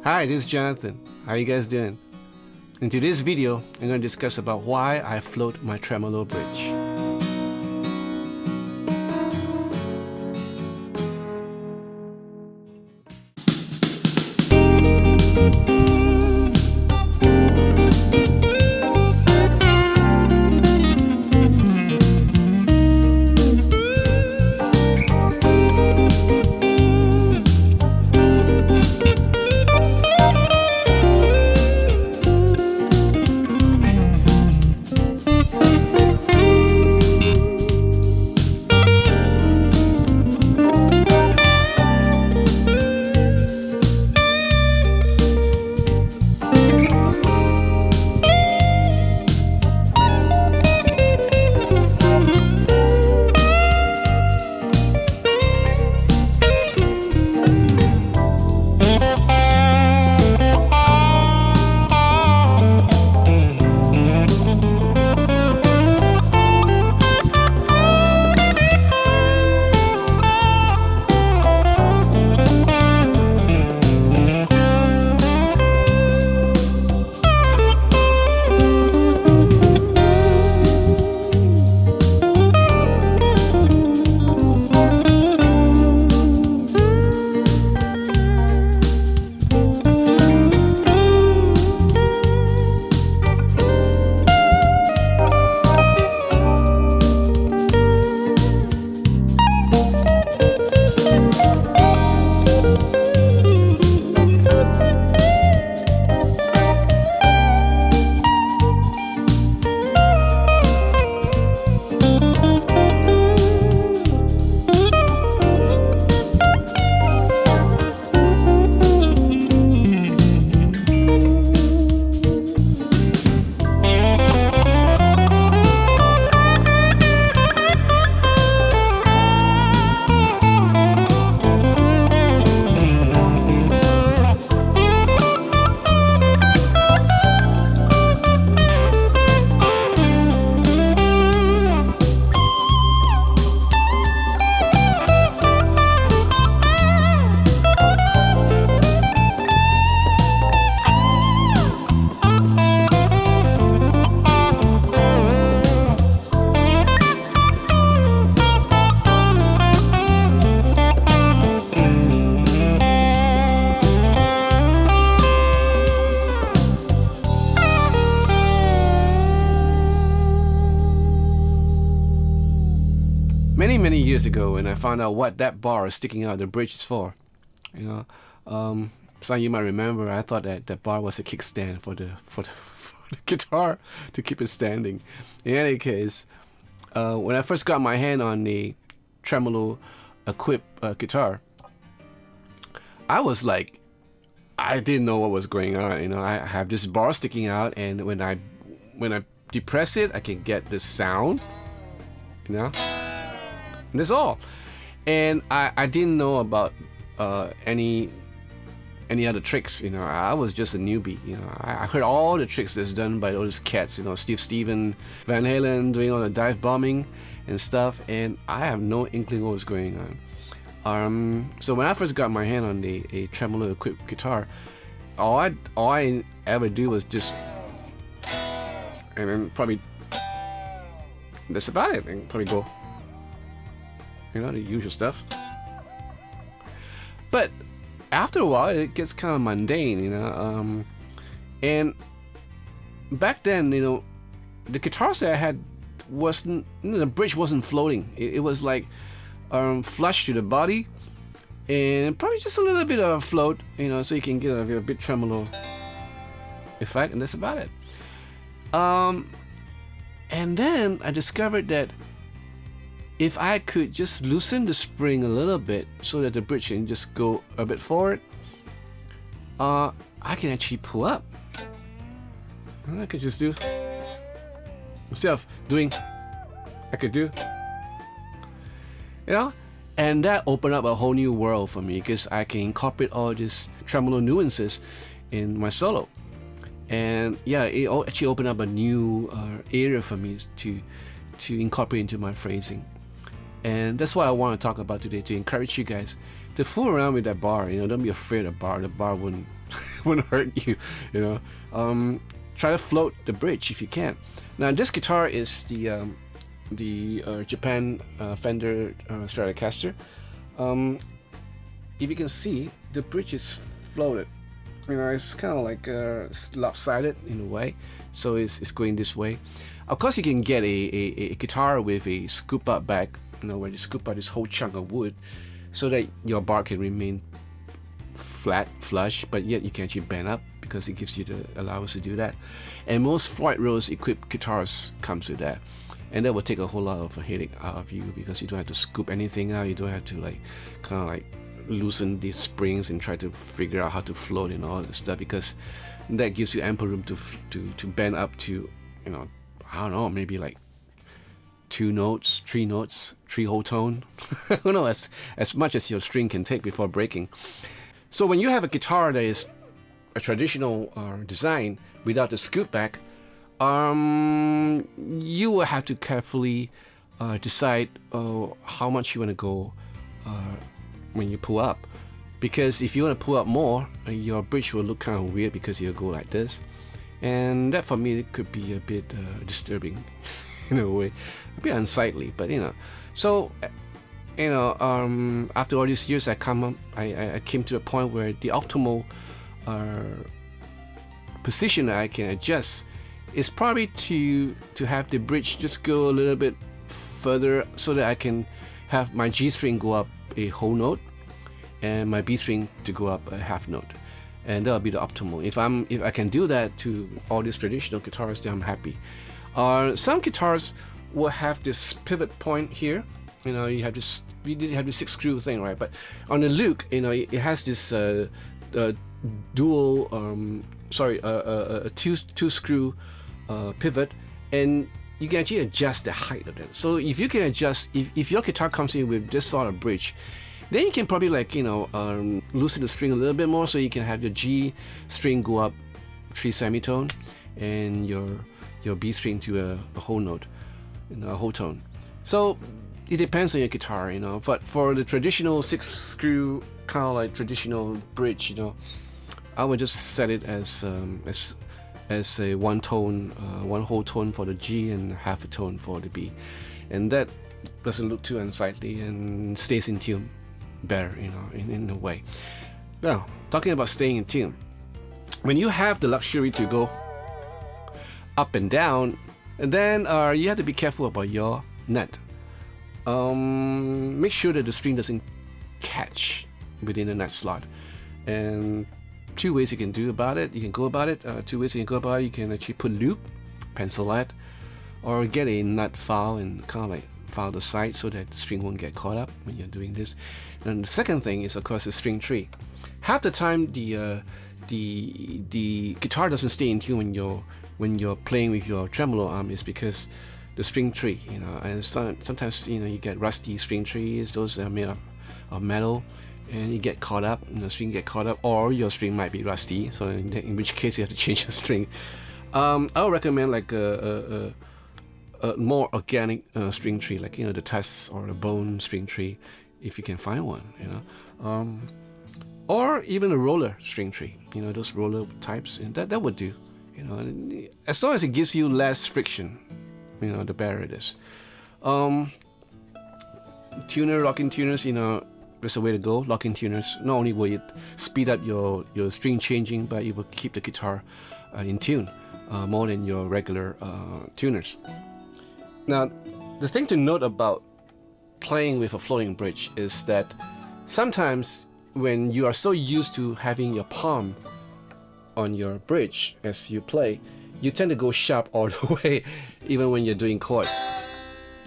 Hi, this is Jonathan. How you guys doing? In today's video, I'm going to discuss about why I float my tremolo bridge. Many years ago, when I found out what that bar sticking out of the bridge is for, some of you might remember, I thought that that bar was a kickstand for the guitar to keep it standing. In any case, when I first got my hand on the tremolo equipped guitar, I was like, I didn't know what was going on. I have this bar sticking out, and when I depress it, I can get this sound. And that's all. And I didn't know about any other tricks. I was just a newbie. I heard all the tricks that's done by those cats. Steve Van Halen doing all the dive bombing and stuff, and I have no inkling what was going on. So when I first got my hand on a tremolo equipped guitar, all I ever do was just, and then probably that's about it. And probably go, the usual stuff. But after a while, it gets kind of mundane, and back then, the guitars that I had wasn't, the bridge wasn't floating. It was like flush to the body, and probably just a little bit of a float, so you can get a bit tremolo effect, and that's about it. And then I discovered that if I could just loosen the spring a little bit so that the bridge can just go a bit forward, I can actually pull up. And I could just do, instead of doing, I could do, and that opened up a whole new world for me, because I can incorporate all these tremolo nuances in my solo. And yeah, it actually opened up a new area for me to incorporate into my phrasing. And that's what I want to talk about today, to encourage you guys to fool around with that bar. Don't be afraid of the bar. The bar wouldn't won't hurt you. You know, try to float the bridge if you can. Now this guitar is the Japan Fender Stratocaster. If you can see, the bridge is floated. You know, it's kind of like lopsided in a way, so it's going this way. Of course, you can get a guitar with a scoop up back, you know, where you scoop out this whole chunk of wood, so that your bar can remain flat, flush, but yet you can actually bend up because it gives you the allowance to do that. And most Floyd Rose equipped guitars comes with that, and that will take a whole lot of headache out of you because you don't have to scoop anything out. You don't have to like kind of like loosen these springs and try to figure out how to float and all that stuff, because that gives you ample room to bend up to, you know, I don't know, maybe like 2 notes, 3 notes, 3 whole tone. Who knows, as much as your string can take before breaking. So when you have a guitar that is a traditional design without the scoop back, you will have to carefully decide how much you want to go when you pull up, because if you want to pull up more, your bridge will look kind of weird because you'll go like this, and that for me it could be a bit disturbing in a way, a bit unsightly. But you know, so you know, after all these years, I came to the point where the optimal position that I can adjust is probably to have the bridge just go a little bit further, so that I can have my G string go up a whole note and my B string to go up a half note, and that'll be the optimal. If I can do that to all these traditional guitars, then I'm happy. Some guitars will have this pivot point here. You know, you have this 6-screw thing, right? But on the Luke, you know, it has this dual, a two-screw pivot, and you can actually adjust the height of it. So if you can adjust, if your guitar comes in with this sort of bridge, then you can probably like, you know, loosen the string a little bit more, so you can have your G string go up 3 semitone and your B string to a whole note, you know, a whole tone. So it depends on your guitar, you know. But for the traditional 6-screw kind of like traditional bridge, you know, I would just set it as a one tone, one whole tone for the G and half a tone for the B, and that doesn't look too unsightly and stays in tune better, you know, in a way. Now, talking about staying in tune, when you have the luxury to go up and down, and then you have to be careful about your net. Make sure that the string doesn't catch within the net slot. And 2 ways you can do about it. You can go about it. 2 ways you can go about it. You can actually put loop, pencil lead, or get a nut file and kind of like file the side so that the string won't get caught up when you're doing this. And the second thing is, of course, the string tree. Half the time, the guitar doesn't stay in tune when you're playing with your tremolo arm, is because the string tree, you know, and sometimes, you know, you get rusty string trees. Those are made of metal, and you get caught up, and the string get caught up, or your string might be rusty, so in which case you have to change the string. I would recommend like a more organic string tree, like, you know, the tusk or the bone string tree, if you can find one, you know, or even a roller string tree, you know, those roller types, and that would do, you know, as long as it gives you less friction, you know, the better it is. Locking tuners, you know, there's a way to go. Locking tuners, not only will it speed up your string changing, but it will keep the guitar in tune more than your regular tuners. Now, the thing to note about playing with a floating bridge is that sometimes when you are so used to having your palm on your bridge as you play, you tend to go sharp all the way, even when you're doing chords.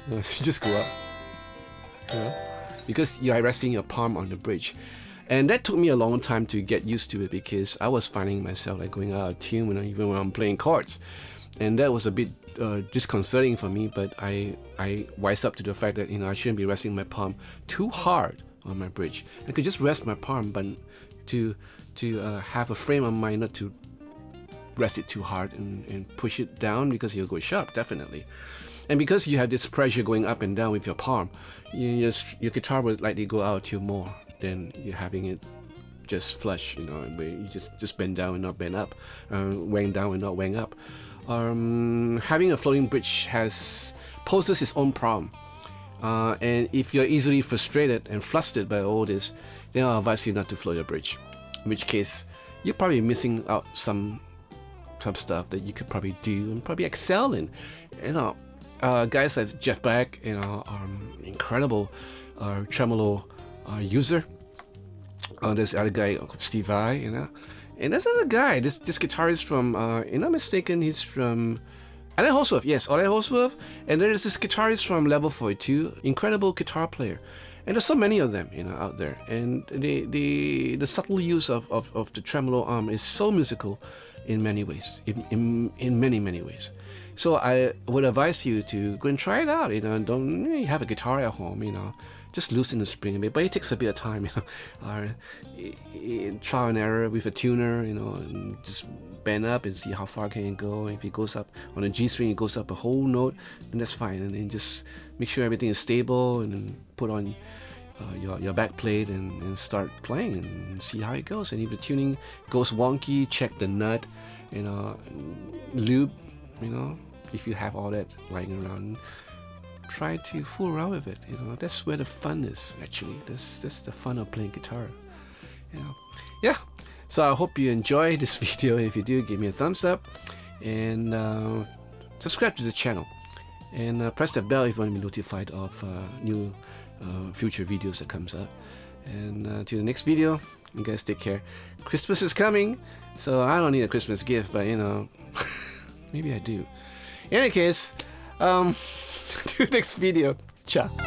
So you just go up, you know, because you are resting your palm on the bridge. And that took me a long time to get used to it, because I was finding myself like going out of tune even when I'm playing chords. And that was a bit disconcerting for me, but I wise up to the fact that, you know, I shouldn't be resting my palm too hard on my bridge. I could just rest my palm, but to have a frame of mind not to rest it too hard and push it down, because you'll go sharp, definitely. And because you have this pressure going up and down with your palm, your guitar will likely go out of tune more than you're having it just flush, where you just bend down and not bend up, wang down and not wang up. Having a floating bridge poses its own problem. And if you're easily frustrated and flustered by all this, then I'll advise you not to float your bridge. In which case, you're probably missing out some stuff that you could probably do and probably excel in. Guys like Jeff Beck, are incredible tremolo user. There's other guy called Steve Vai, and there's another guy. This guitarist from, if I'm not mistaken, he's from Alan Holdsworth. Yes, Alan Holdsworth. And there's this guitarist from Level 42, incredible guitar player. And there's so many of them, out there. And the subtle use of the tremolo arm is so musical in many ways, in many ways. So I would advise you to go and try it out. Don't have a guitar at home. Just loosen the spring a bit, but it takes a bit of time. Trial and error with a tuner. And just bend up and see how far can it go. If it goes up on a G string, it goes up a whole note, then that's fine. And then just make sure everything is stable, and then put on your back plate and start playing and see how it goes. And if the tuning goes wonky, check the nut, loop, if you have all that lying around, try to fool around with it. That's where the fun is, actually. That's the fun of playing guitar. Yeah. So I hope you enjoy this video. If you do, give me a thumbs up and subscribe to the channel, and press that bell if you want to be notified of new future videos that comes up. And till the next video, you guys take care. Christmas is coming, so I don't need a Christmas gift, but maybe I do. In any case, to the next video. Ciao.